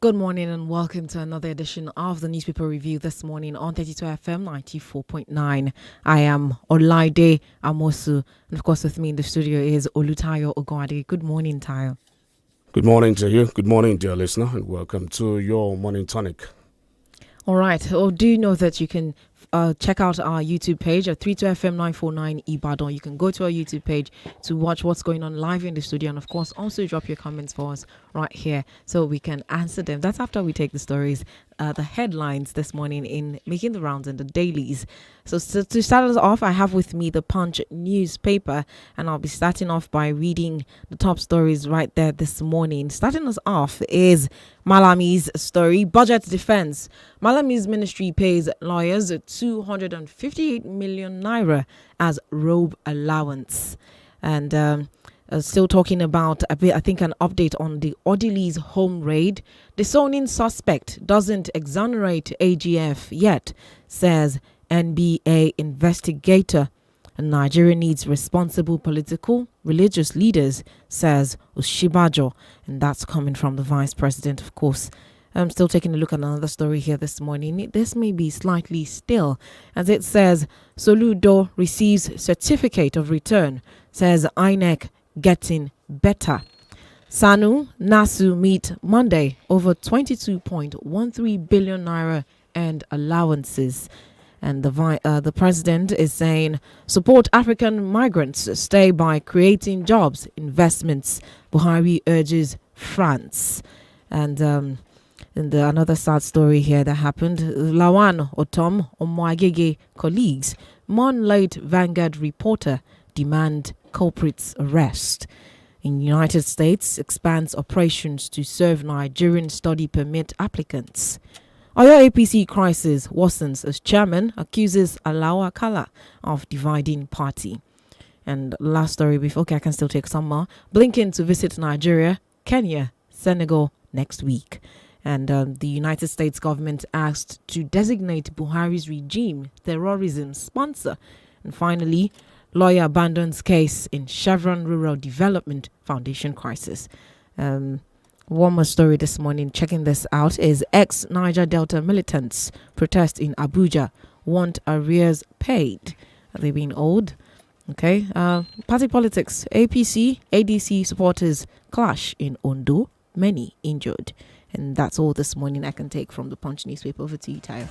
Good morning and welcome to another edition of the Newspaper Review this morning on 32 FM 94.9. I am Olaide Amosu, and of course with me in the studio is Olutayo Ogwade. Good morning, Tayo. Good morning to you. Good morning, dear listener, and welcome to your morning tonic. All right. Oh, do you know that you can check out our YouTube page at 32FM 949 Ibadan. You can go to our YouTube page to watch what's going on live in the studio, and of course also drop your comments for us right here so we can answer them. That's after we take the stories, the headlines this morning in making the rounds in the dailies. So to start us off, I have with me the Punch newspaper, and I'll be starting off by reading the top stories right there this morning. Starting us off is Malami's story, budget defense. Malami's ministry pays lawyers 258 million naira as robe allowance. And still talking about a bit, I think an update on the Odile's home raid. The zoning suspect doesn't exonerate AGF yet, says NBA investigator. And Nigeria needs responsible political, religious leaders, says Oshibajo. And that's coming from the vice president, of course. I'm still taking a look at another story here this morning. This may be slightly still, as it says, Soludo receives certificate of return, says INEC getting better. Sanu, Nasu meet Monday over 22.13 billion naira and allowances. And the president is saying, support African migrants, stay by creating jobs, investments. Buhari urges France. And another sad story here that happened. Lawan Otom Omwagege colleagues, Mon late Vanguard reporter, demand culprits arrest. In United States, expands operations to serve Nigerian study permit applicants. Oyo APC crisis worsens as chairman accuses Alawa Kala of dividing party. And last story before, okay, I can still take some more. Blinken to visit Nigeria, Kenya, Senegal next week. And the United States government asked to designate Buhari's regime terrorism sponsor. And finally, lawyer abandons case in Chevron Rural Development Foundation crisis. One more story this morning, checking this out, is ex-Niger Delta militants protest in Abuja, want arrears paid. Are they being owed? Okay. Party politics, APC, ADC supporters clash in Ondo, many injured. And that's all this morning I can take from the Punch newspaper. Over to you, Tayo.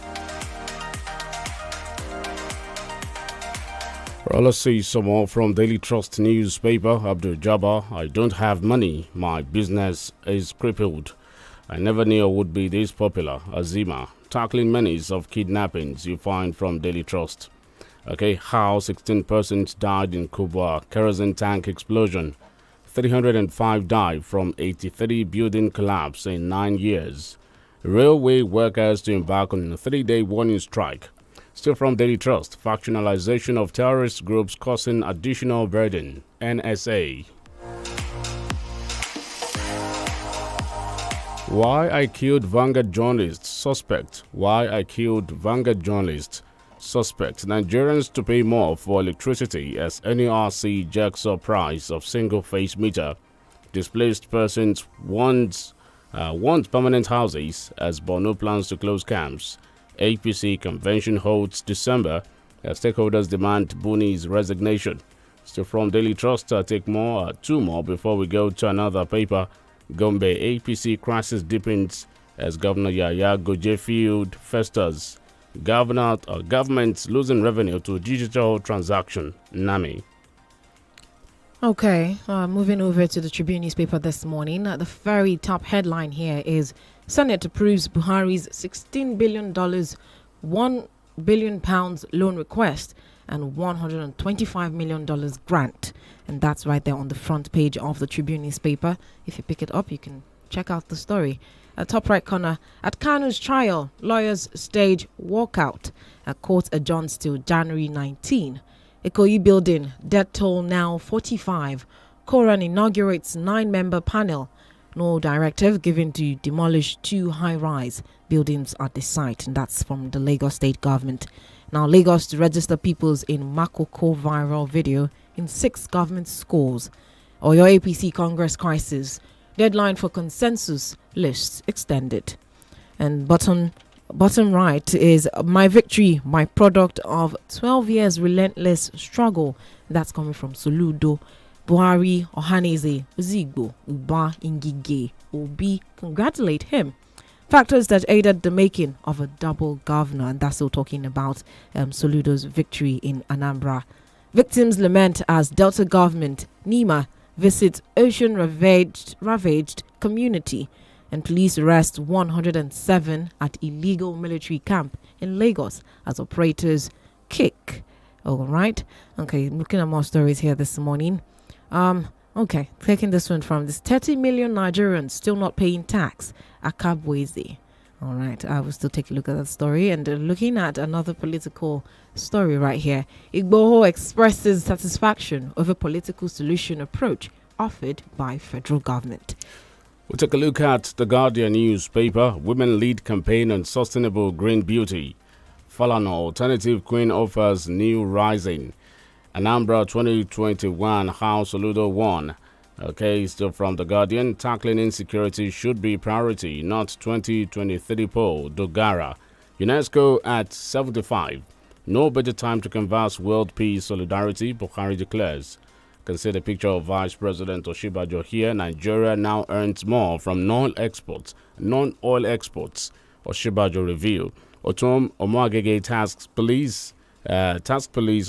Well, let's see some more from Daily Trust newspaper. Abdul Jabbar, I don't have money. My business is crippled. I never knew I would be this popular. Azima, tackling menace of kidnappings you find from Daily Trust. Okay, how 16 persons died in Kubwa kerosene tank explosion. 305 died from 83 building collapse in 9 years. Railway workers to embark on a 3-day warning strike. Still from Daily Trust, factionalization of terrorist groups causing additional burden. NSA. Why I killed Vanguard journalist suspect. Why I killed Vanguard journalist suspect. Nigerians to pay more for electricity as NERC jacks up price of single-phase meter. Displaced persons want permanent houses as Borno plans to close camps. APC convention holds December as stakeholders demand Buni's resignation. Still from Daily Trust, take two more before we go to another paper. Gombe APC crisis deepens as Governor Yaya Gojefield festers. Government losing revenue to digital transaction. NAMI. Okay, moving over to the Tribune newspaper this morning. The very top headline here is Senate approves Buhari's $16 billion, £1 billion loan request and $125 million grant. And that's right there on the front page of the Tribune newspaper. If you pick it up, you can check out the story. Top right corner, at Kanu's trial, lawyers stage walkout. Court adjourns till January 19. Ikoyi building, death toll now 45. Koran inaugurates 9-member panel. No directive given to demolish 2 high-rise buildings at the site. And that's from the Lagos state government. Now, Lagos to register pupils in Makoko viral video in 6 government schools. Oyo APC Congress crisis. Deadline for consensus lists extended. And bottom right is my victory, my product of 12 years relentless struggle. That's coming from Soludo. Buhari, Ohaneze, Uzigbo, Uba, Ingige, Obi, congratulate him. Factors that aided the making of a double governor, and that's still talking about Soludo's victory in Anambra. Victims lament as Delta government, NEMA, visits ocean ravaged community, and police arrest 107 at illegal military camp in Lagos as operators kick. All right. Okay, looking at more stories here this morning. Okay, taking this one from this 30 million Nigerians still not paying tax. Akabweze. All right, I will still take a look at that story. And looking at another political story right here. Igboho expresses satisfaction over political solution approach offered by federal government. We'll take a look at the Guardian newspaper. Women lead campaign on sustainable green beauty. Falana alternative queen offers new rising. Anambra 2021 House Soludo won. Okay, still from the Guardian. Tackling insecurity should be priority, not 2023 poll. Dogara. UNESCO at 75. No better time to canvass world peace solidarity, Buhari declares. Can see the picture of Vice President Oshibajo here. Nigeria now earns more from non-oil exports. Oshibajo reveal. Otom Omoagege task police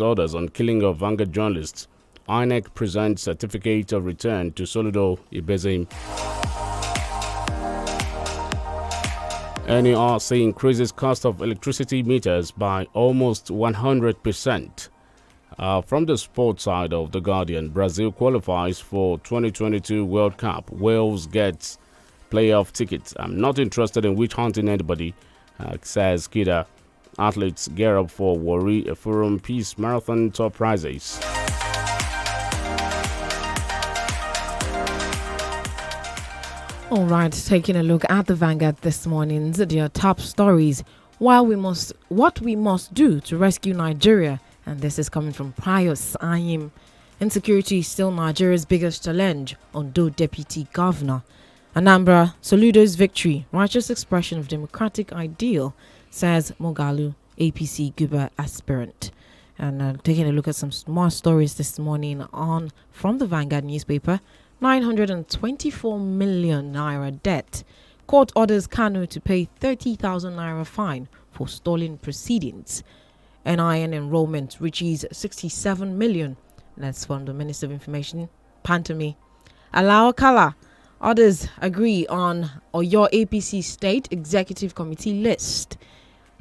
orders on killing of Vanguard journalists. INEC presents certificate of return to Soludo Ibezim. NERC increases cost of electricity meters by almost 100%. From the sports side of the Guardian, Brazil qualifies for 2022 World Cup. Wales gets playoff tickets. I'm not interested in witch hunting anybody, says Kida. Athletes gear up for Warri Forum Peace Marathon top prizes. All right, taking a look at the Vanguard this morning, their top stories. What we must do to rescue Nigeria, and this is coming from Pius Ayim. Insecurity is still Nigeria's biggest challenge, Ondo Deputy Governor. Anambra, Soludo's victory, righteous expression of democratic ideal, says Mogalu, APC Guba aspirant. And taking a look at some more stories this morning from the Vanguard newspaper. 924 million naira debt. Court orders Kanu to pay 30,000 naira fine for stolen proceedings. NIN enrollment reaches 67 million. That's from the Minister of Information, Pantami. Alao Kala. Others agree on Oyo APC State Executive Committee list.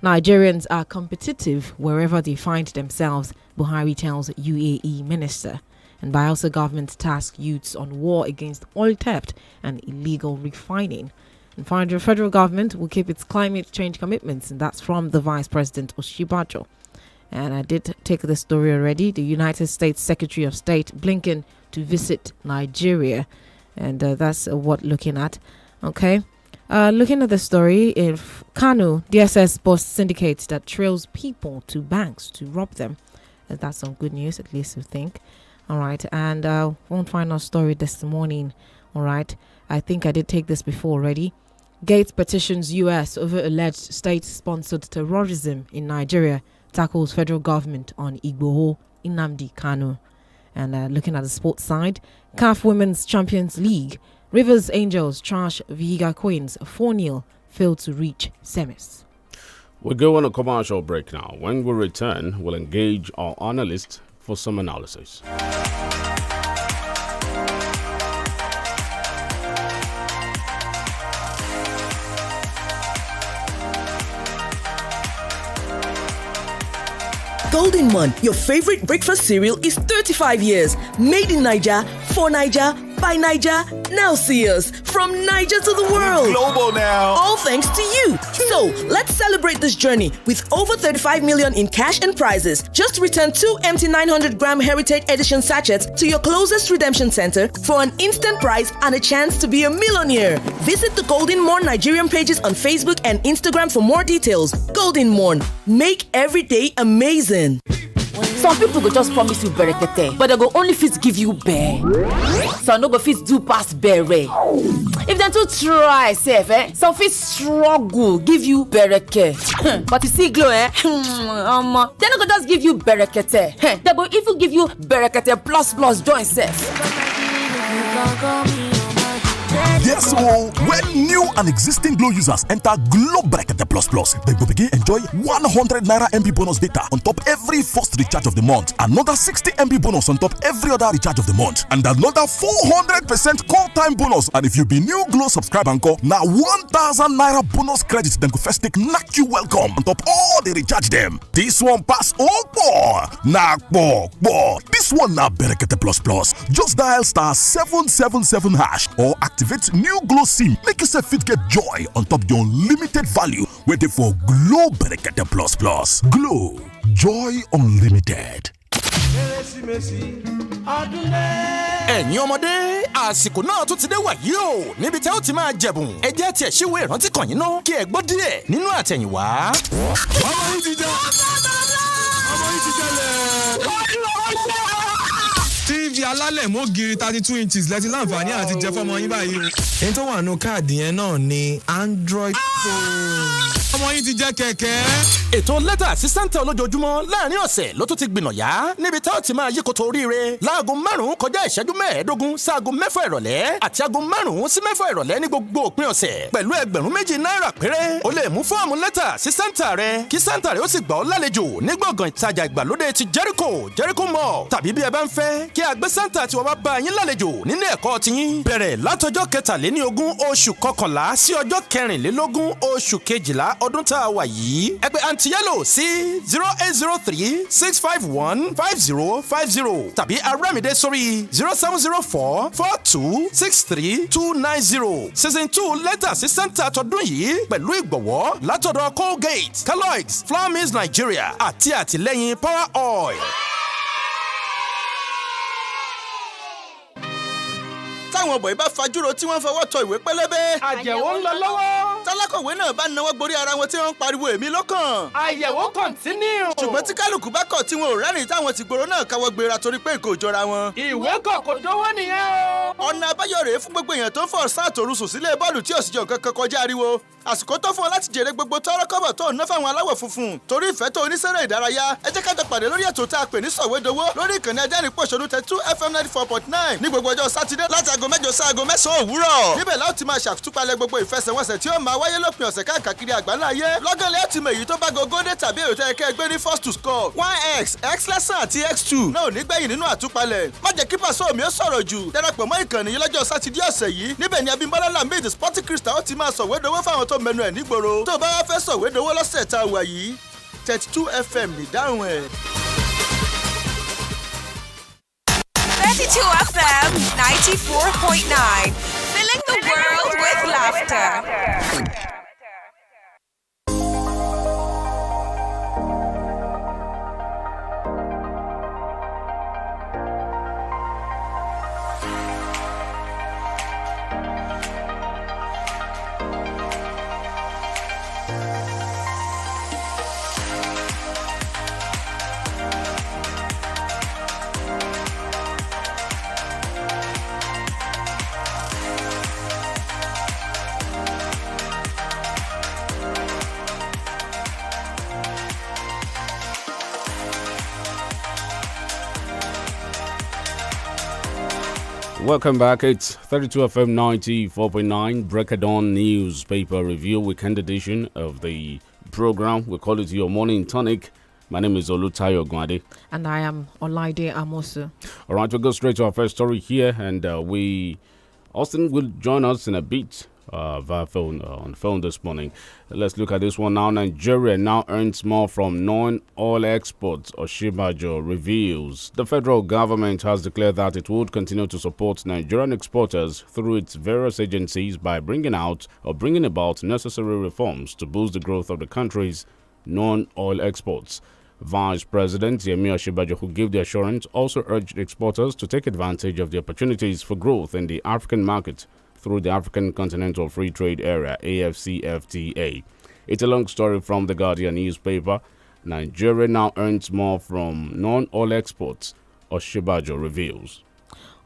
Nigerians are competitive wherever they find themselves, Buhari tells UAE minister. And Bielsa government task youths on war against oil theft and illegal refining. And finally, the federal government will keep its climate change commitments, and that's from the Vice President Oshibajo. And I did take this story already. The United States Secretary of State Blinken to visit Nigeria, and that's what looking at. Okay. Looking at the story, if Kanu, DSS boss syndicates that trails people to banks to rob them. That's some good news, at least we think. All right, and one final story this morning. All right, I think I did take this before already. Gates petitions U.S. over alleged state-sponsored terrorism in Nigeria, tackles federal government on Igboho Nnamdi Kanu. And looking at the sports side, CAF Women's Champions League, Rivers Angels trash Vihiga Queens 4-0, failed to reach semis. We'll go on a commercial break now. When we return, we'll engage our analyst for some analysis. Golden Mon, your favorite breakfast cereal, is 35 years. Made in Niger, for Niger, by Niger. Now see us from Niger to the world. Global now. All thanks to you. So let's celebrate this journey with over 35 million in cash and prizes. Just return 2 empty 900-gram Heritage Edition sachets to your closest redemption center for an instant prize and a chance to be a millionaire. Visit the Golden Morn Nigerian pages on Facebook and Instagram for more details. Golden Morn, make every day amazing. Some people go just promise you berekete, but they go only fit give you bear. Some no go fit do pass bere. If dem too try sef, some fit struggle give you bereke. But you see Glo, they no go just give you berekete. They go even give you berekete plus join sef. Yes, so when new and existing Glow users enter Glow Bracket Plus Plus, they will begin enjoy 100 Naira MB bonus data on top every first recharge of the month, another 60 MB bonus on top every other recharge of the month, and another 400% call time bonus. And if you be new Glow subscriber encore, now 1,000 Naira bonus credits then go first take knock you welcome on top all the recharge them. This one pass all four. This one now Bracket Plus Plus. Just dial *777# or activate new Glow SIM. Make yourself fit get joy on top your unlimited value. Waiting for Glow Bracket Plus Plus. Glow, joy unlimited. ẹ̀yin ọmọdé àsìkò náà tún ti dé wàyí o níbi tẹ́ ó ti máa jẹ̀bùn ẹ jẹ́ tiẹ̀ ṣíwèé ìrántí kàn yín náà kí ẹ gbọ́ díẹ̀ nínú àtẹ̀yìnwá. ọmọ yìí ti jalè. TV alálẹ̀ mọ́gìrì 32 inches lẹ́tí láǹfààní àti jẹ fọ́mọ yín báyìí o. èyí tó wà nù káàdì yẹn náà ni Android phone. ọmọ yín ti jẹ́ kẹ̀kẹ́. ètò lẹ́tà sí Santa olójoojúmọ́ láàrin ọ̀sẹ̀ ló tún ti gbìnàyà níbi tá ó ti máa yíkoto oríire láago 5 kọjá ìṣẹ́jú 15 sáago 6 ìrọ̀lẹ́ àti aago 5 sí 6 ìrọ̀lẹ́ ní gbogbo òpin ọ̀sẹ̀ pẹ̀lú ẹgbẹ̀rún 2 náírà péré. o lè mú fọ́ọ̀mù lẹ́tà sí Santa rẹ kí Santa rẹ ó sì gbà ọ́ lálejò ní gbọ̀ngàn ìtajà ìgbàlódé ti Jericho Mall tàbí bí ẹ bá ń fẹ́ kí a gbé Santa tí wọ́n bá bá yín lálejò nínú ẹ̀kọ́ tiyín bẹ̀rẹ̀ látọjọ́ 23 oṣù kọkànlá sí ọjọ́ 24 oṣù kejìlá ọdún tá a wà yìí. ẹ pè Aunty Yellow sí 0803 651 5050 tàbí Aramide sórí 0704 42 63 290. season 2 lẹ́tà sí Santa tọdún yìí pẹ̀lú ìgbọ̀wọ́ látọ̀dọ̀ Colgate, Kellogg's, Flour Mills Nigeria àti àtìlẹ́yìn Power Oil. táwọn bọ̀yì bá fajúro tí wọ́n fọwọ́ tọ ìwé pélébé. àyẹ̀wò ń lọ lọ́wọ́. tálákọ̀wé náà bá nawọ́ gborí ara wọn tí wọ́n ń pariwo èmi lọ́kàn. àyẹ̀wò kọ̀ntínú. ṣùgbọ́n tí kálukú bá kọ̀ tí wọn ò rẹ́rìn táwọn ti gbòòrò náà káwọ́ gbéra torí pé nǹkan ò jọra wọn. ìwé kọ̀ kò dówó nìyẹn o. ọ̀nà àbáyọ rèé fún gbogbo èèyàn tó ń fọ̀ sáà tòru sùn sílé bọ́ọ̀lù tí òsìjọ́ nǹkan kan kọjá ariwo. àsìkò tó fún ọ láti jèrè gbogbo tọ́rọ́ kọ́bọ̀ tó ń ná fáwọn aláwọ̀ funfun torí ìfẹ́ tó oníṣẹ́rẹ́ ìdárayá. ẹ jẹ́ ká jọ pàdé lórí ètò tá a pè ní sọ̀wédowó lórí ìkànnì Adẹ́rìn-Pòṣónú 32 FM 94.9 ní gbogbo ọjọ́ sátidé láti aago 8 sí aago 9 òwúrọ̀. níbẹ̀ la ó ti máa ṣàtúpalẹ̀ gbogbo ìfẹsẹ̀wọnsẹ̀ tí ó máa wáyé lópin ọ̀sẹ̀ káàkiri àgbáńlá ayé. lọ́gán lẹ́yìn tí mo èyí tó bá gogo dé tàbí èrò tẹ́ kẹ́ gbé ní first to score 1x x lesson àti x2 náà ò ní gbẹ̀yìn nínú àtúpalẹ̀. má jẹ́ kí pàṣẹ mi ó sọ̀rọ̀ jù darapọ̀ mọ́ ìkànnì yìí lọ́jọ́ sátidé ọ̀sẹ̀ yìí. níbẹ̀ ni Abímbọ́lá Lamid Sporting Crystal ó ti máa sọ̀wédowó fáwọn tó mẹnu ẹ̀ nígboro. tó bá wá fẹ́ sọ̀wédowó lọ́sẹ̀ tá a wà yìí 32 FM nìdáhùn ẹ̀. 32 FM 94.9. Filling the world with laughter. Welcome back. It's 32 FM 94.9 Breakdown Newspaper Review Weekend edition of the program. We call it your morning tonic. My name is Olutayo Gwade. And I am Olaide Amosu. All right, we'll go straight to our first story here. And Austin will join us in a bit via phone, on phone this morning. Let's look at this one now. Nigeria now earns more from non-oil exports, Oshibajo reveals. The federal government has declared that it would continue to support Nigerian exporters through its various agencies by bringing about necessary reforms to boost the growth of the country's non-oil exports. Vice President Yemi Oshibajo, who gave the assurance, also urged exporters to take advantage of the opportunities for growth in the African market through the African Continental Free Trade Area, AFCFTA. It's a long story from the Guardian newspaper. Nigeria now earns more from non-oil exports, Oshibajo reveals.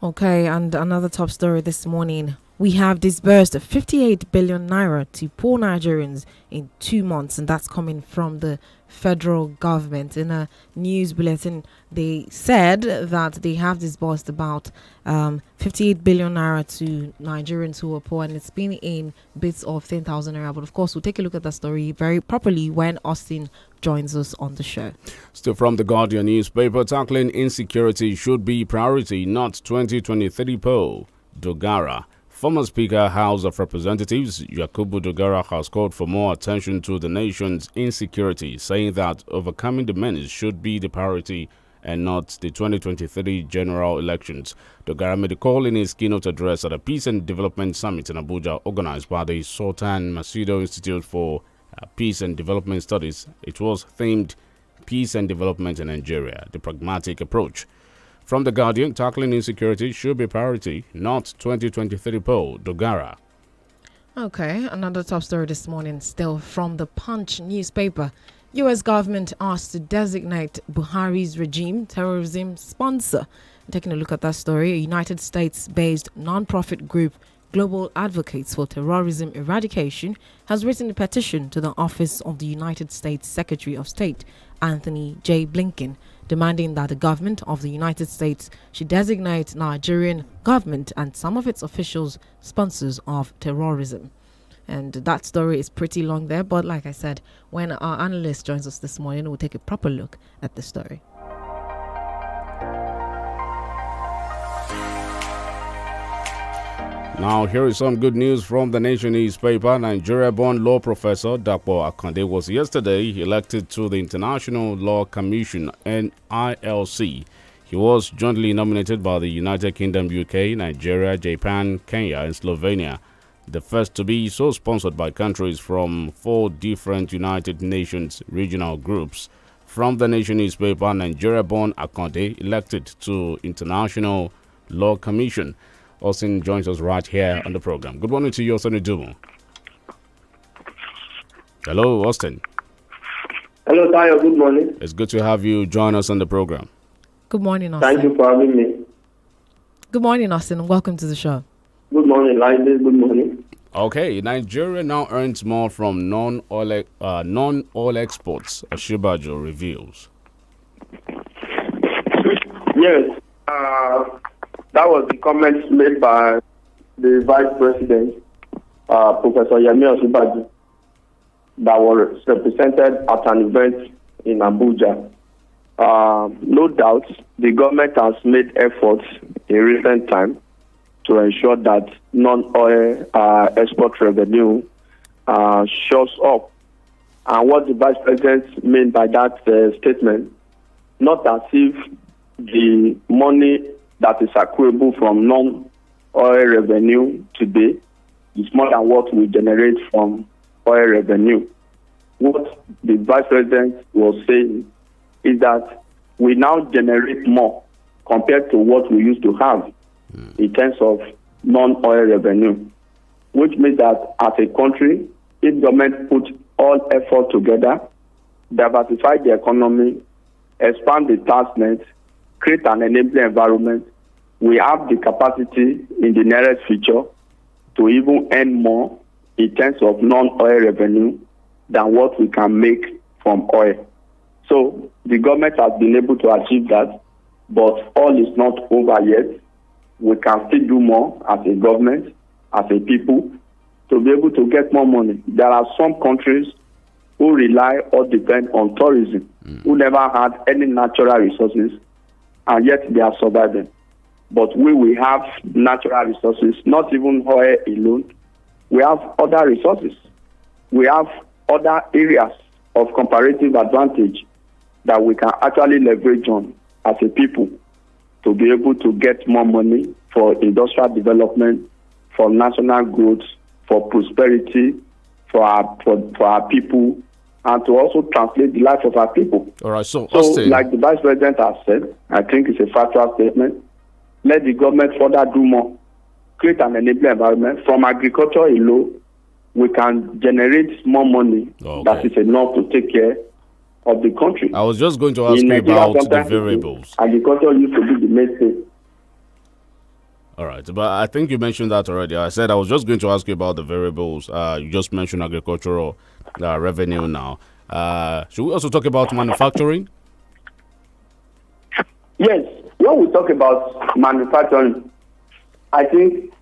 Okay, and another top story this morning. We have disbursed 58 billion naira to poor Nigerians in 2 months, and that's coming from the federal government. In a news bulletin, they said that they have disbursed about 58 billion naira to Nigerians who are poor, and it's been in bits of 10,000 naira. But of course, we'll take a look at that story very properly when Austin joins us on the show. Still from the Guardian newspaper, tackling insecurity should be priority, not 2023 poll. Dogara. Former Speaker, House of Representatives Yakubu Dogara has called for more attention to the nation's insecurity, saying that overcoming the menace should be the priority and not the 2023 general elections. Dogara made a call in his keynote address at a Peace and Development Summit in Abuja, organized by the Sultan Masudo Institute for Peace and Development Studies. It was themed Peace and Development in Nigeria, the pragmatic approach. From The Guardian, tackling insecurity should be priority, not 2023 poll. Dogara. Okay, another top story this morning, still from the Punch newspaper. U.S. government asked to designate Buhari's regime terrorism sponsor. Taking a look at that story, a United States-based non-profit group, Global Advocates for Terrorism Eradication, has written a petition to the Office of the United States Secretary of State, Anthony J. Blinken, demanding that the government of the United States should designate Nigerian government and some of its officials sponsors of terrorism. And that story is pretty long there, but like I said, when our analyst joins us this morning, we'll take a proper look at the story. Now, here is some good news from the Nation newspaper. Nigeria-born law professor Dapo Akande was yesterday elected to the International Law Commission, INT'L. He was jointly nominated by the United Kingdom, UK, Nigeria, Japan, Kenya, and Slovenia, the first to be so sponsored by countries from 4 different United Nations regional groups. From the Nation newspaper, Nigeria-born Akande elected to International Law Commission. Austin joins us right here on the program. Good morning to you, Austin Dumo. Hello, Austin. Hello, Tayo. Good morning. It's good to have you join us on the program. Good morning, Austin. Thank you for having me. Good morning, Austin, and welcome to the show. Good morning, Lindsay. Good morning. Okay, Nigeria now earns more from non-oil exports, Oshibajo reveals. Yes, that was the comments made by the Vice President, Professor Yemi Osinbajo, that was represented at an event in Abuja. No doubt, the government has made efforts in recent time to ensure that non-oil export revenue shows up. And what the Vice President meant by that statement, not as if the money that is accruable from non-oil revenue today is more than what we generate from oil revenue. What the Vice President was saying is that we now generate more compared to what we used to have in terms of non-oil revenue, which means that as a country, if government put all effort together, diversify the economy, expand the tax net, create an enabling environment, we have the capacity in the nearest future to even earn more in terms of non-oil revenue than what we can make from oil. So the government has been able to achieve that, but all is not over yet. We can still do more as a government, as a people, to be able to get more money. There are some countries who rely or depend on tourism, who never had any natural resources, and yet they are surviving. But we have natural resources, not even oil alone. We have other resources. We have other areas of comparative advantage that we can actually leverage on as a people to be able to get more money for industrial development, for national growth, for prosperity, for our people, and to also translate the life of our people. All right, so Austin, like the Vice President has said, I think it's a factual statement. Let the government further do more, create an enabling environment. From agriculture alone, we can generate more money that is enough to take care of the country. I was just going to ask In you Nigeria, about the sometimes variables. agriculture used to be the mainstay. All right, but I think you mentioned that already. I said I was just going to ask you about the variables. You just mentioned agricultural revenue now. Should we also talk about manufacturing? Yes, when we talk about manufacturing, I think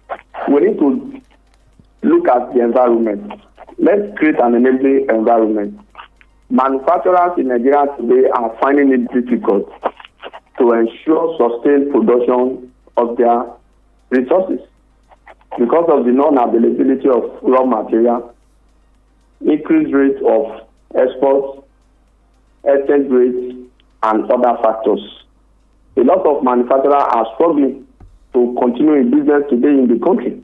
we need to look at the environment. Let's create an enabling environment. Manufacturers in Nigeria today are finding it difficult to ensure sustained production of their resources because of the non-availability of raw material, increased rate of exports, exchange rates, and other factors. A lot of manufacturers are struggling to continue in business today in the country.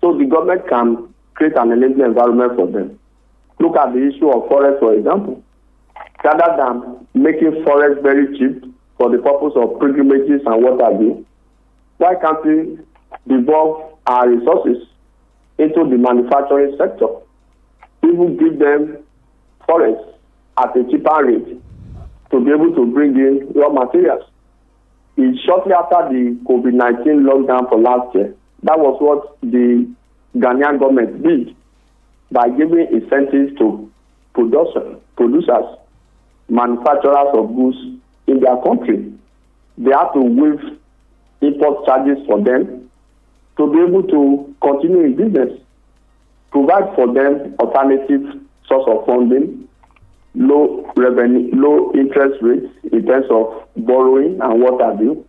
So the government can create an enabling environment for them. Look at the issue of forest, for example. Rather than making forest very cheap for the purpose of pilgrimages and what have you, why can't we devolve our resources into the manufacturing sector? Even give them forests at a cheaper rate to be able to bring in raw materials. Shortly after the COVID-19 lockdown for last year, that was what the Ghanaian government did by giving incentives to producers, manufacturers of goods in their country. They have to waive import charges for them to be able to continue in business, provide for them alternative source of funding, low revenue, low interest rates in terms of borrowing and what have you.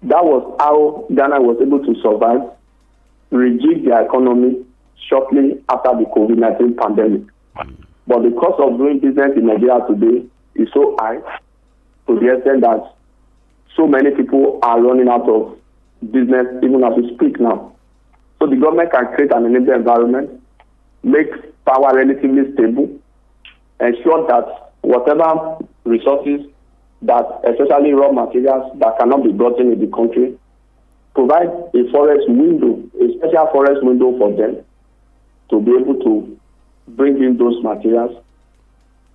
That was how Ghana was able to survive, rejig their economy shortly after the COVID-19 pandemic. But the cost of doing business in Nigeria today is so high to the extent that so many people are running out of business even as we speak now. So the government can create an enabling environment, make power relatively stable, ensure that whatever resources that, especially raw materials that cannot be brought in the country, provide a forest window, a special forest window for them to be able to bring in those materials,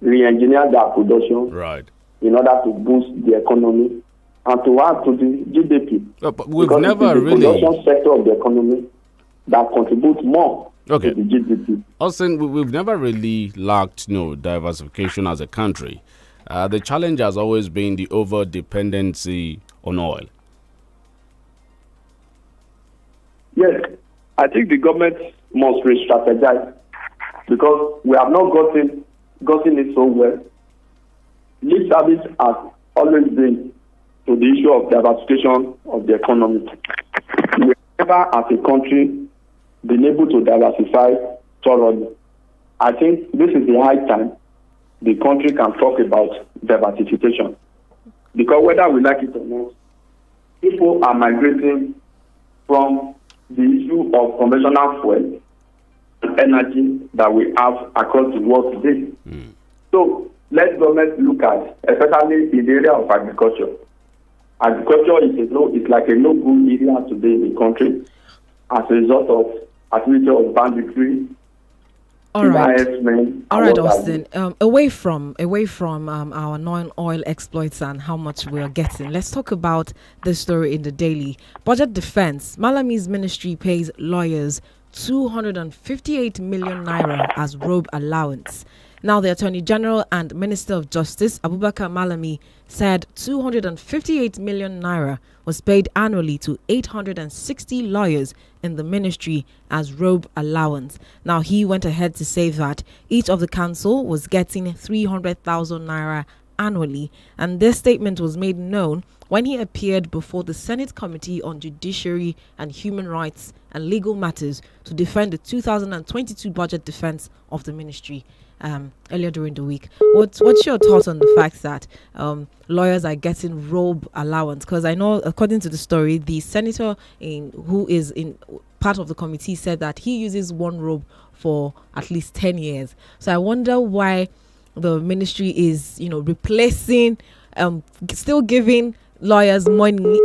re-engineer their production in order to boost the economy and to add to the GDP. But we've because never it is the really production sector of the economy that contributes more to the GDP. Austin, we've never really lacked diversification as a country. The challenge has always been the over dependency on oil. Yes, I think the government must re-strategize because we have not gotten it so well. Lip service has always been to the issue of diversification of the economy. We have never, as a country, been able to diversify thoroughly. I think this is the high time the country can talk about diversification. Because whether we like it or not, people are migrating from the issue of conventional fuel and energy that we have across the world today. So let government look at, especially in the area of agriculture. Agriculture is like a no-go area today in the country as a result of activity of banditry. All right, Austin. Away from our non-oil exploits and how much we are getting, let's talk about this story in the Daily. Budget Defense. Malami's ministry pays lawyers 258 million naira as robe allowance. Now, the Attorney General and Minister of Justice, Abubakar Malami, said 258 million naira was paid annually to 860 lawyers in the ministry as robe allowance. Now, he went ahead to say that each of the council was getting 300,000 naira annually, and this statement was made known when he appeared before the Senate Committee on Judiciary and Human Rights and Legal Matters to defend the 2022 budget defense of the ministry earlier during the week. What's your thoughts on the fact that lawyers are getting robe allowance? Because I know, according to the story, the senator who is in part of the committee said that he uses one robe for at least 10 years. So I wonder why the ministry is, replacing, still giving lawyers money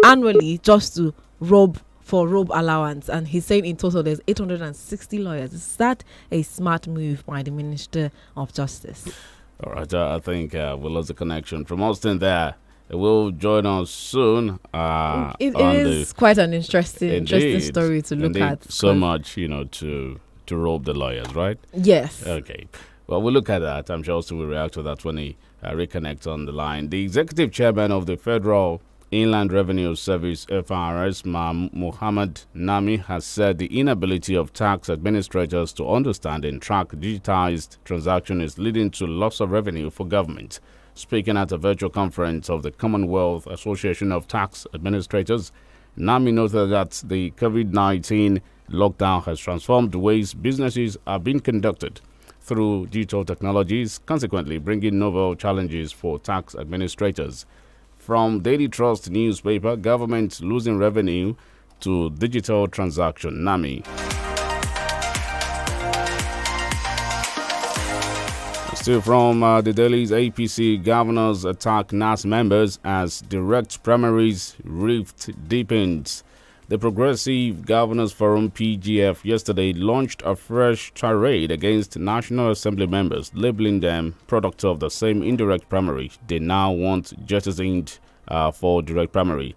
annually just to robe allowance. And he's saying in total there's 860 lawyers. Is that a smart move by the Minister of Justice? All right, I think we lost the connection from Austin there. It will join us soon. It On is quite an interesting indeed, story to look at. So much, to rope the lawyers, right? Yes. Okay. Well, we'll look at that. I'm sure Austin will react to that when he reconnects on the line. The executive chairman of the Federal Inland Revenue Service (FRS), Muhammad Nami, has said the inability of tax administrators to understand and track digitized transactions is leading to loss of revenue for government. Speaking at a virtual conference of the Commonwealth Association of Tax Administrators, Nami noted that the COVID-19 lockdown has transformed the ways businesses are being conducted through digital technologies, consequently bringing novel challenges for tax administrators. From Daily Trust newspaper, government losing revenue to digital transaction. Nami. Still from the Delhi's APC, governors attack NAS members as direct primaries rift deepens. The Progressive Governors Forum (PGF) yesterday launched a fresh tirade against National Assembly members, labeling them products of the same indirect primary they now want jettisoned for direct primary.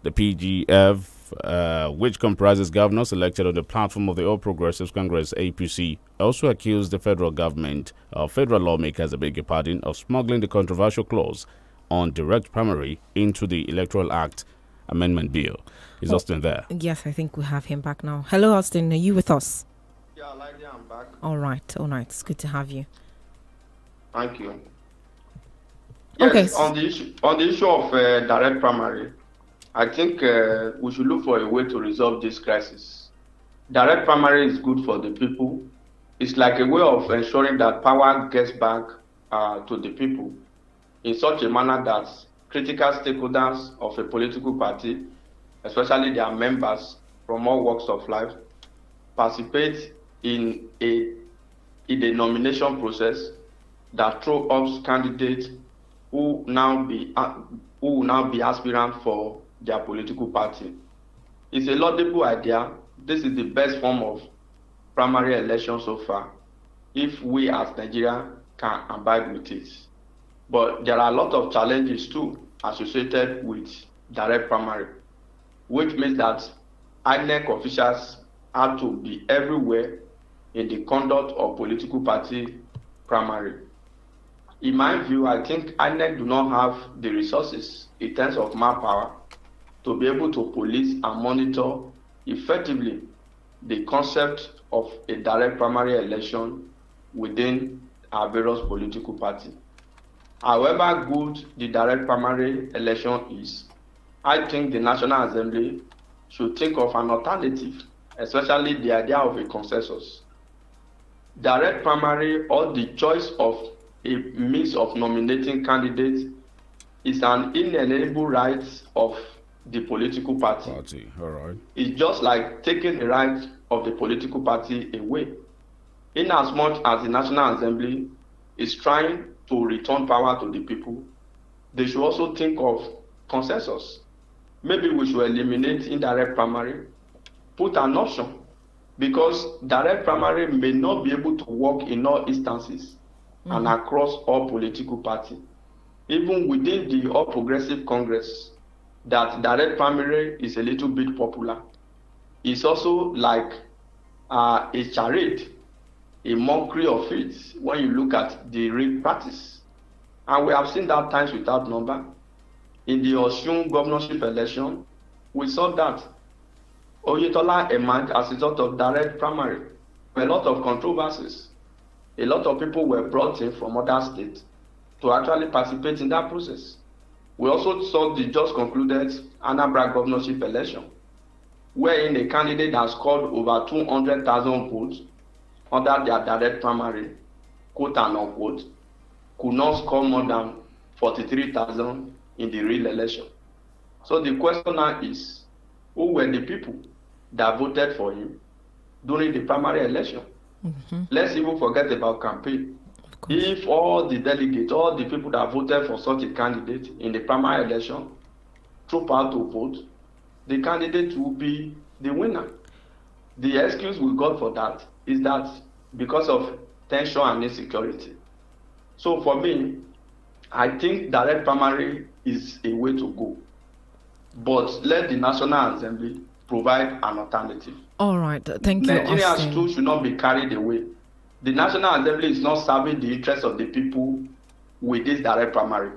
The PGF, which comprises governors elected on the platform of the All Progressives Congress (APC), also accused the federal government, federal lawmakers, of smuggling the controversial clause on direct primary into the Electoral Act Amendment Bill. Is Austin there? Yes, I think we have him back now. Hello, Austin. Are you with us? Yeah, Lydia, I'm back. All right. It's good to have you. Thank you. Yes, okay. On the issue of direct primary, I think we should look for a way to resolve this crisis. Direct primary is good for the people. It's like a way of ensuring that power gets back to the people in such a manner that critical stakeholders of a political party, especially their members from all walks of life, participate in a nomination process that throw up candidates who will now be aspirant for their political party. It's a laudable idea. This is the best form of primary election so far, if we as Nigeria can abide with it. But there are a lot of challenges too associated with direct primary, which means that INEC officials have to be everywhere in the conduct of political party primary. In my view, I think INEC do not have the resources in terms of manpower to be able to police and monitor effectively the concept of a direct primary election within our various political parties. However good the direct primary election is, I think the National Assembly should think of an alternative, especially the idea of a consensus. Direct primary or the choice of a mix of nominating candidates is an inalienable right of the political party. All right. It's just like taking the right of the political party away. In as much as the National Assembly is trying to return power to the people, they should also think of consensus. Maybe we should eliminate indirect primary, put an option, because direct primary may not be able to work in all instances and across all political parties. Even within the All Progressive Congress, that direct primary is a little bit popular. It's also like a charade, a mockery of it when you look at the real practice. And we have seen that times without number. In the Osun governorship election, we saw that Oyetola emerged as a result of direct primary. A lot of controversies. A lot of people were brought in from other states to actually participate in that process. We also saw the just concluded Anambra governorship election, wherein a candidate has scored over 200,000 votes under their direct primary, quote and unquote, could not score more than 43,000 in the real election. So the question now is, who were the people that voted for him during the primary election? Let's even forget about campaign. If all the delegates, all the people that voted for such a candidate in the primary election troop out to vote, the candidate will be the winner. The excuse we got for that is that because of tension and insecurity. So for me, I think direct primary is a way to go. But let the National Assembly provide an alternative. All right. Thank you, Nigerians Austin. too should not be carried away. The National Assembly is not serving the interests of the people with this direct primary.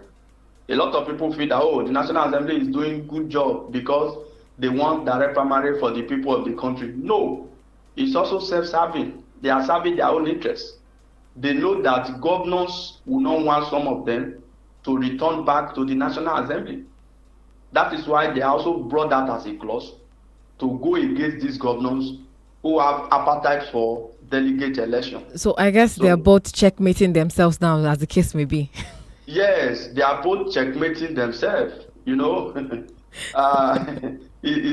A lot of people feel that, the National Assembly is doing good job because they want direct primary for the people of the country. No, it's also self-serving. They are serving their own interests. They know that governors will not want some of them to return back to the National Assembly. That is why they also brought that as a clause to go against these governors who have appetite for delegate election. So I guess they're both checkmating themselves now, as the case may be. Yes, they are both checkmating themselves. It's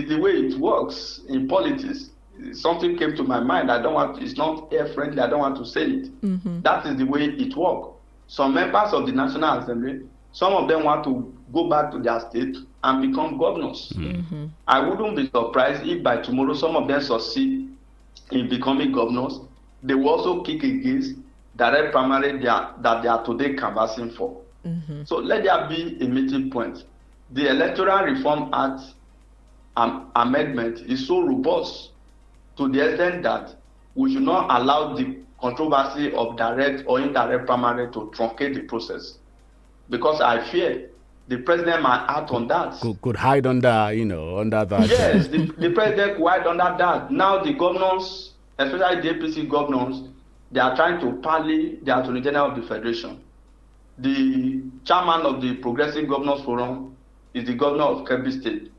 the way it works in politics. Something came to my mind. It's not air friendly. I don't want to say it. Mm-hmm. That is the way it works. Some members of the National Assembly, some of them want to go back to their state and become governors. Mm-hmm. I wouldn't be surprised if by tomorrow some of them succeed in becoming governors. They will also kick against direct primary that they are today canvassing for. Mm-hmm. So let there be a meeting point. The Electoral Reform Act amendment is so robust to the extent that we should not allow the controversy of direct or indirect primary to truncate the process. Because I fear the president might act on that. Could hide under that. Yes, the president could hide under that. Now the governors, especially the APC governors, they are trying to parley the Attorney General of the Federation. The chairman of the Progressive Governors Forum is the governor of Kebbi State,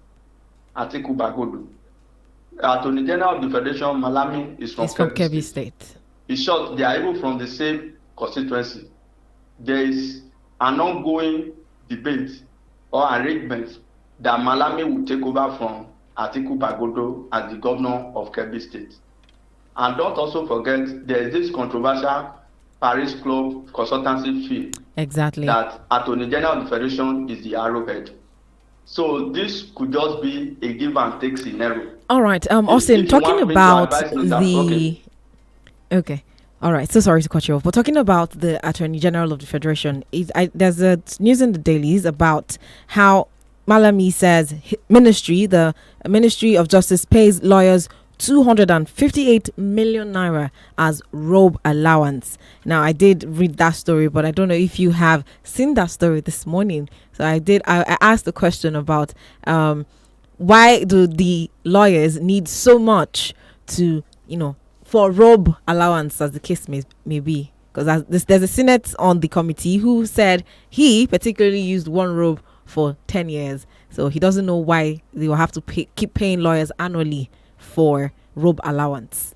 Atiku Bagodo. Attorney General of the Federation, Malami, is from Kebbi State. In short, they are even from the same constituency. There is an ongoing debate or arrangement that Malami will take over from Atiku Bagodo as the governor of Kebbi State. And don't also forget, there is this controversial Paris Club consultancy fee. Exactly. That Attorney General of the Federation is the arrowhead. So this could just be a give and take scenario. All right, Austin, talking about the... Okay. All right, so sorry to cut you off, but talking about the Attorney General of the Federation, there's a news in the dailies about how Malami says the Ministry of Justice pays lawyers 258 million naira as robe allowance. Now, I did read that story, but I don't know if you have seen that story this morning. So I asked the question about why do the lawyers need so much to, for robe allowance, as the case may be. Because there's a Senate on the committee who said he particularly used one robe for 10 years. So he doesn't know why they will have to keep paying lawyers annually for robe allowance.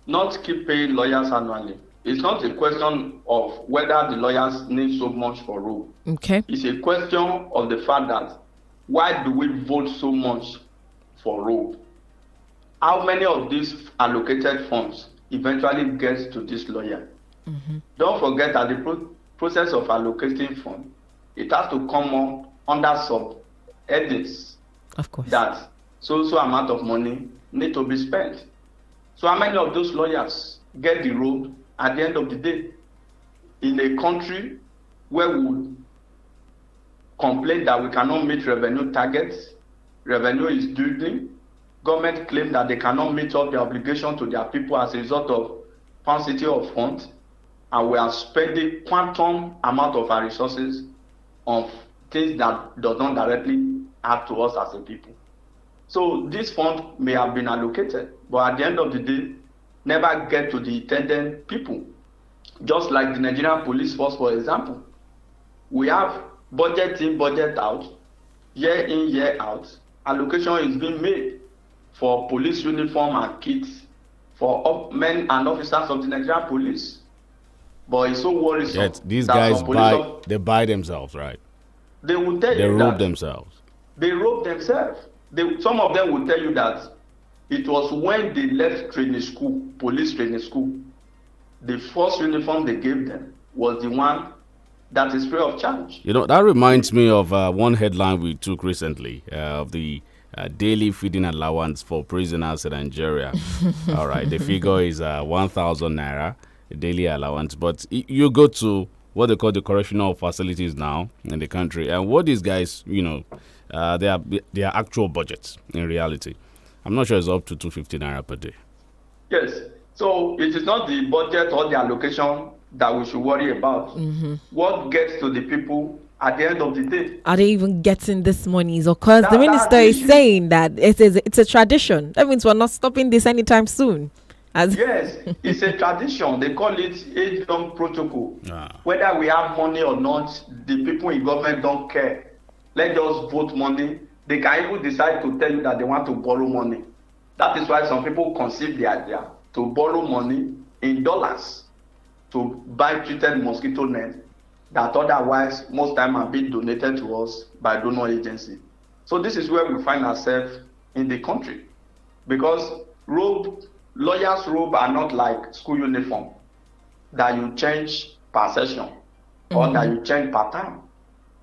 Not keep paying lawyers annually. It's not a question of whether the lawyers need so much for robe. Okay. It's a question of the fact that why do we vote so much for robe? How many of these allocated funds eventually gets to this lawyer? Mm-hmm. Don't forget that the process of allocating funds, it has to come on under sub-headings. Of course. That so amount of money need to be spent. So how many of those lawyers get the robe at the end of the day? In a country where we complain that we cannot meet revenue targets, revenue is dwindling, government claim that they cannot meet up their obligation to their people as a result of paucity of funds, and we are spending quantum amount of our resources on things that does not directly add to us as a people. So this fund may have been allocated, but at the end of the day, never get to the intended people. Just like the Nigerian police force, for example. We have budget in, budget out, year in, year out. Allocation is being made for police uniform and kits for men and officers of the Nigerian police. But it's so worrisome. Yet these guys buy themselves, right? They will tell you they that. robe themselves. They robe themselves. Some of them will tell you that it was when they left training school, police training school, the first uniform they gave them was the one that is free of charge. That reminds me of one headline we took recently of the daily feeding allowance for prisoners in Nigeria. All right, the figure is 1,000 naira, daily allowance. But you go to what they call the correctional facilities now in the country, and what these guys, their actual budgets in reality. I'm not sure it's up to 250 naira per day. Yes. So it is not the budget or the allocation that we should worry about. What gets to the people at the end of the day? Are they even getting this money? Because the minister is saying that it's a tradition. That means we're not stopping this anytime soon. Yes, it's a tradition. They call it age-long protocol. Whether we have money or not, the people in government don't care. Let us vote money. They can even decide to tell you that they want to borrow money. That is why some people conceive the idea to borrow money in dollars to buy treated mosquito nets that otherwise most time are being donated to us by donor agency. So this is where we find ourselves in the country, because lawyers' robe are not like school uniform that you change per session or that you change per time.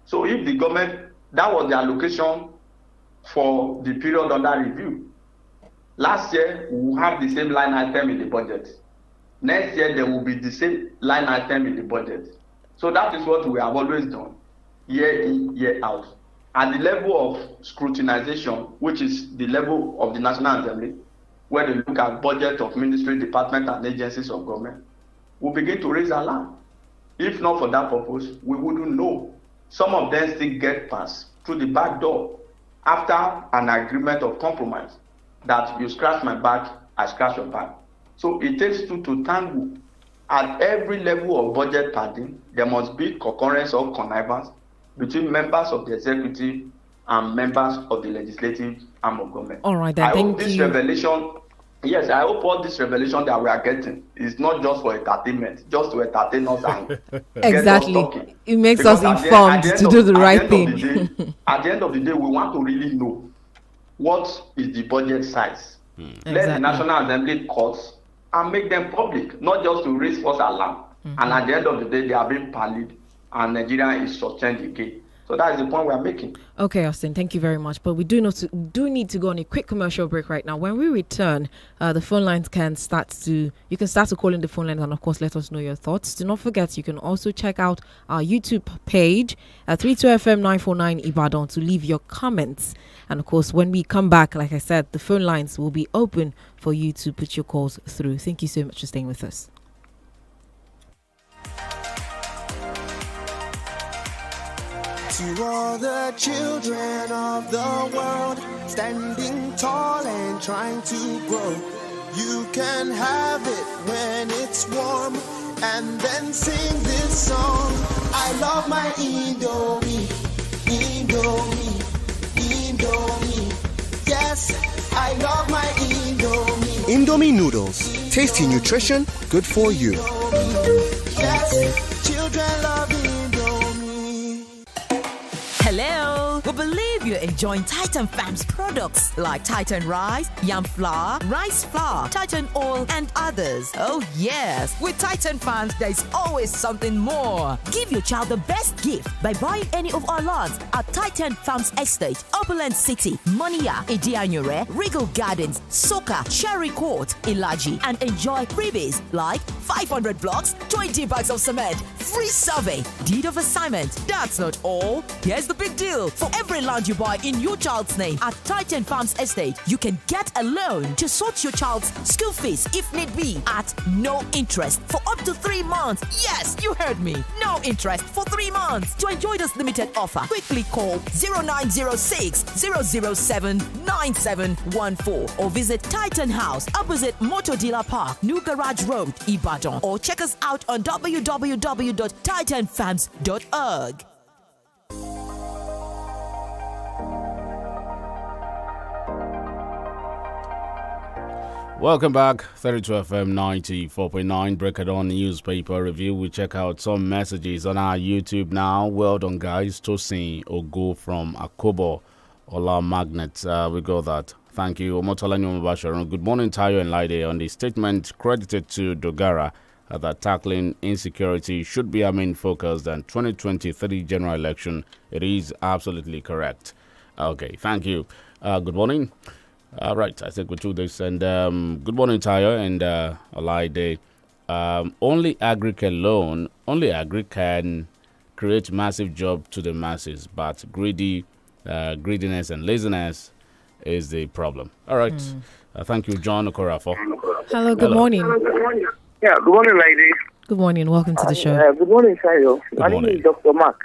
So if the government, that was the allocation for the period under review. Last year, we will have the same line item in the budget. Next year, there will be the same line item in the budget. So that is what we have always done, year in, year out. At the level of scrutinization, which is the level of the National Assembly, where they look at budget of ministry, department, and agencies of government, we begin to raise alarm. If not for that purpose, we wouldn't know. Some of them still get passed through the back door after an agreement of compromise that you scratch my back, I scratch your back. So it takes two to tango. At every level of budget padding, there must be concurrence or connivance between members of the executive and members of the legislative arm of government. All right, then. I hope this revelation, yes, I hope all this revelation that we are getting is not just for entertainment, just to entertain us and exactly. Get us talking. It makes Because us informed to do the right thing. At the end of the day, we want to really know what is the budget size. Let the National Assembly courts and make them public, not just to raise false alarm. And at the end of the day, they are being pallid and Nigeria is sustained decay. So that is the point we are making. Okay, Austin, thank you very much. But we do need to go on a quick commercial break right now. When we return, the phone lines you can start to call in the phone lines and of course let us know your thoughts. Do not forget, you can also check out our YouTube page at 32FM 949 Ibadan to leave your comments. And of course, when we come back, like I said, the phone lines will be open for you to put your calls through. Thank you so much for staying with us. To all the children of the world, standing tall and trying to grow. You can have it when it's warm, and then sing this song. I love my Indomie, Indomie, Indomie. Yes, I love my Indomie. Indomie noodles, tasty nutrition, good for you. Yes, children love Indomie. Hello! We believe you're enjoying Titan Farms products like Titan Rice, Yam Flour, Rice Flour, Titan Oil, and others. Oh yes! With Titan Farms, there's always something more. Give your child the best gift by buying any of our lots at Titan Farms Estate, Opulent City, Monia, Idianyure, Regal Gardens, Soka, Cherry Court, Ilaji, and enjoy freebies like 500 blocks, 20 bags of cement, free survey, deed of assignment. That's not all. Here's the big deal. For every land you buy in your child's name at Titan Farms Estate, you can get a loan to sort your child's school fees if need be at no interest for up to 3 months. Yes, you heard me. No interest for 3 months. To enjoy this limited offer, quickly call 0906 007 9714 or visit Titan House opposite Motor Dealer Park, New Garage Road, Ibadan, or check us out on www.titanfarms.org. Welcome back, 32 FM 94.9 Break It On newspaper review. We check out some messages on our YouTube now. Well done, guys. Tosin Ogo from Akobo, Ola Magnet. We got that. Thank you. Omotolani Omobasharon. Good morning, Tayo and Laide. On the statement credited to Dogara that tackling insecurity should be our main focus than 2023 general election. It is absolutely correct. Okay, thank you. Good morning. Right, I think we'll do this. And good morning, Tayo and Olaide. only agri can create massive job to the masses, but greediness and laziness is the problem. All right. Thank you, John Okorafo. Hello, good morning. Yeah, good morning, lady. Good morning. Welcome to the show. Good morning, Sayo. My name is Dr. Mark.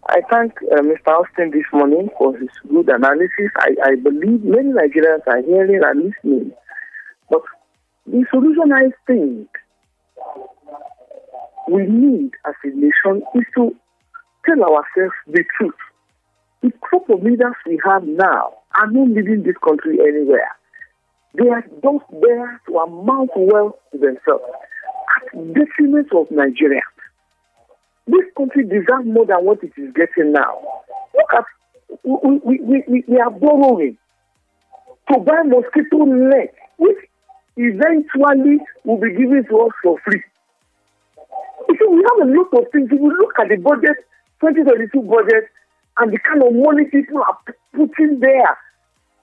I thank Mr. Austin this morning for his good analysis. I believe many Nigerians are hearing and listening. But the solution, I think, we need as a nation is to tell ourselves the truth. The group of leaders we have now are not leading this country anywhere. They are just there to amount wealth to themselves at the detriment of Nigerians. This country deserves more than what it is getting now. Look at, we are borrowing to buy mosquito net, which eventually will be given to us for free. You see, we have a lot of things. If you look at the budget, 2022 budget, and the kind of money people are putting there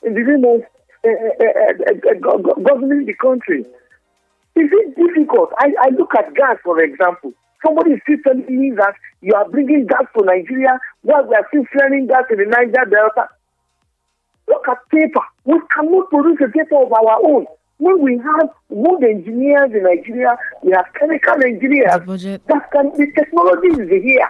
in the name of governing the country, is it difficult? I look at gas, for example. Somebody is still telling me that you are bringing gas to Nigeria while we are still flaring gas in the Niger Delta. Look at paper. We cannot produce a paper of our own. When we have wood engineers in Nigeria, we have chemical engineers. The technology is here.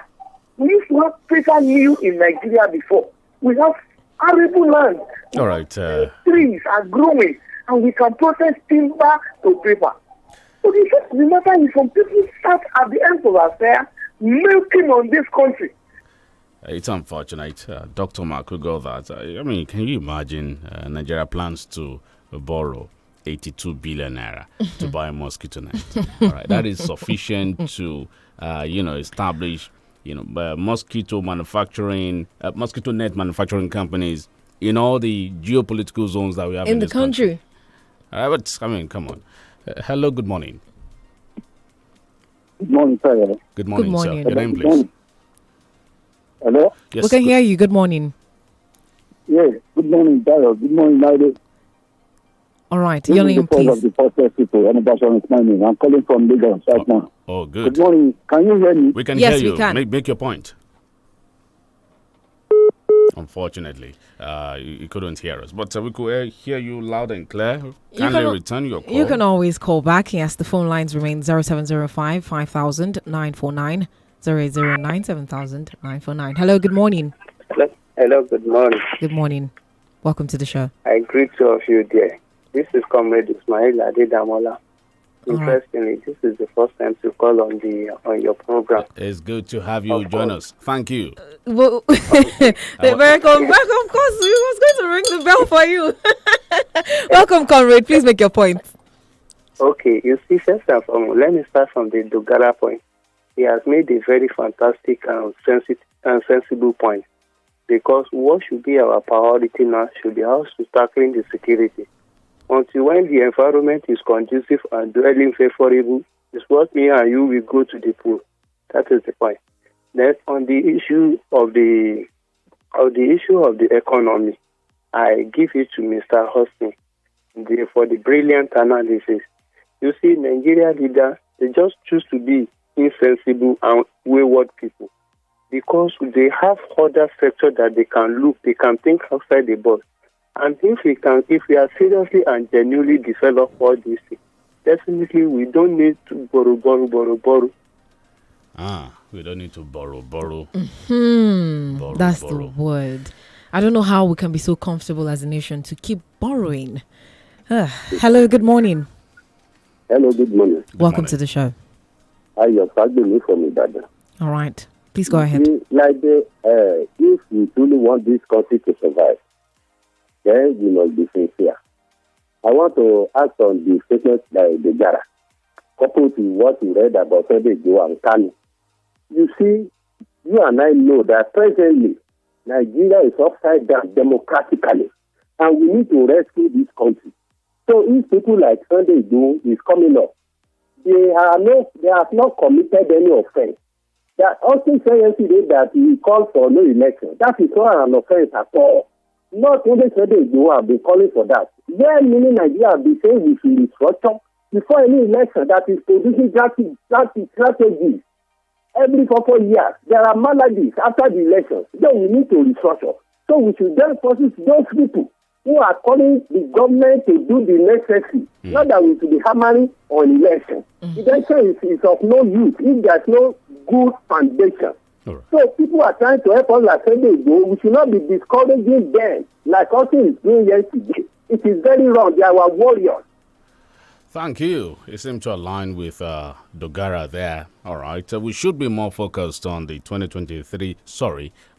We used to have paper mill in Nigeria before. We have arable land. All right. Trees are growing, and we can process timber to paper. So the matter is some people start at the end of our fair milking on this country. It's unfortunate. Dr. Mark who got that. I mean, can you imagine Nigeria plans to borrow 82 billion naira to buy a mosquito net? All right, that is sufficient to, establish, mosquito net manufacturing companies in all the geopolitical zones that we have in this country. But I mean, come on. Hello, good morning. Good morning, sir. Good morning, Good sir. morning. Your name, please. Hello? Yes. We can hear you. Good morning. Yes, good morning, Daryl. Good morning, Lady. All right, your name, please. please. Of the protest people, and that's what my name. I'm calling from Lagos right now. Oh, good. Good morning. Can you hear me? We can Yes, hear you. we can. Make your point. Unfortunately, you couldn't hear us, but we could hear you loud and clear. Kindly return your call. You can always call back. Yes, the phone lines remain 0705 5000 949 0809 7000 949. Hello, good morning. Hello, good morning. Good morning. Welcome to the show. I greet two of you there. This is Comrade Ismail Adedamola. Interestingly, this is the first time to call on your program. It's good to have you join us. Thank you. Well, welcome. Of course, we was going to ring the bell for you. Welcome, comrade. Please make your point. Okay, you see, first and foremost, let me start from the Dogara point. He has made a very fantastic and sensible point. Because what should be our priority now should be how to tackling the security. Until when the environment is conducive and dwelling favorable, is what me and you will go to the pool. That is the point. Then on the issue of the economy, I give it to Mr. Hosting for the brilliant analysis. You see, Nigeria leaders, they just choose to be insensible and wayward people because they have other sectors that they can look, they can think outside the box. And if we are seriously and genuinely develop all these things, definitely we don't need to borrow. We don't need to borrow. That's the word. I don't know how we can be so comfortable as a nation to keep borrowing. Hello, good morning. Hello, good morning. Welcome to the show. Hi, you're me from Ibadan. All right. Please go ahead. If we truly want this country to survive, then we must be sincere. I want to act on the statement by the Jara, coupled to what we read about Odejo and Kano. You see, you and I know that presently Nigeria is upside down democratically, and we need to rescue this country. So if people like Sunday Igboho is coming up, they have not committed any offense. That also said yesterday that he called for no election. That is not an offense at all. Not only Sunday Igboho have been calling for that. Well, meaning Nigeria have been saying we should restructure, before any election that is producing strategies every 4 years. There are maladies after the elections. Then we need to restructure. So we should then process those people who are calling the government to do the necessary. Not that we should be hammering on election. Election is of no use if there's no good foundation. So people are trying to help us like Sunday ago. We should not be discouraging them like Austin is doing yesterday. It is very wrong. They are our warriors. Thank you. It seemed to align with Dogara there. All right. We should be more focused on the 2023,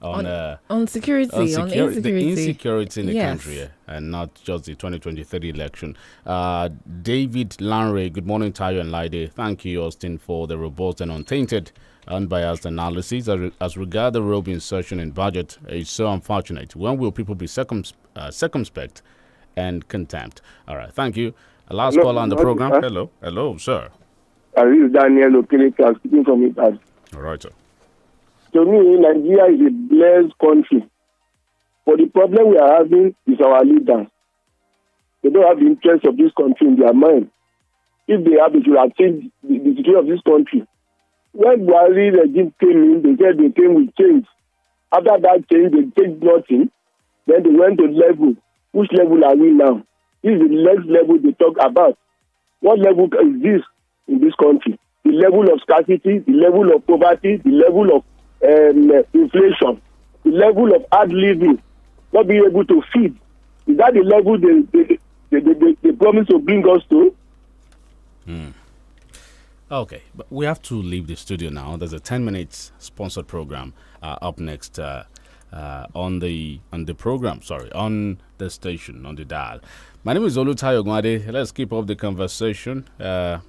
on security, on insecurity. The insecurity in the country, and not just the 2023 election. David Lanre, good morning, Tayo and Laide. Thank you, Austin, for the robust and untainted, unbiased analysis. As regard the robe insertion in budget, it's so unfortunate. When will people be circumspect and contempt? All right. Thank you. Last call on the program. Sir. Hello, sir. This is Daniel Okeleka speaking from Italy. All right, sir. To me, Nigeria is a blessed country. But the problem we are having is our leaders. They don't have the interest of this country in their mind. If they have, they should have changed the security of this country. When Buhari regime came in, they said they came with change. After that change, they changed nothing. Then they went to level. Which level are we now? This is the next level they talk about. What level is this in this country? The level of scarcity, the level of poverty, the level of inflation, the level of hard living, not being able to feed. Is that the level they promise to bring us to? Okay, but we have to leave the studio now. There's a 10-minute sponsored program up next on the program. On the station, on the dial. My name is Olutayo Gwade. Let's keep up the conversation.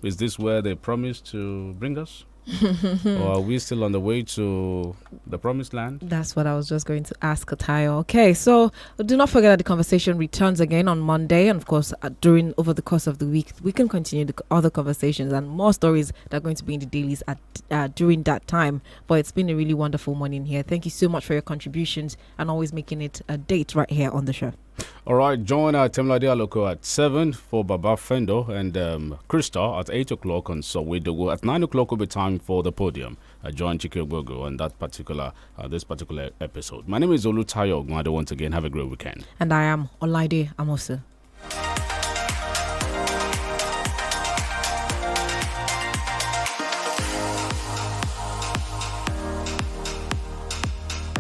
Is this where they promised to bring us? Or are we still on the way to the promised land? That's what I was just going to ask, Tayo. Okay, so do not forget that the conversation returns again on Monday, and of course over the course of the week we can continue the other conversations and more stories that are going to be in the dailies during that time. But it's been a really wonderful morning here. Thank you so much for your contributions and always making it a date right here on the show. All right, join Temlade Aloko at 7 for Baba Fendo and Krista at 8 o'clock on Sowedogo. At 9 o'clock will be time for the podium. Join Chike Gogo on this particular episode. My name is Olutayo Gwade. Once again, have a great weekend. And I am Olaide Amosu.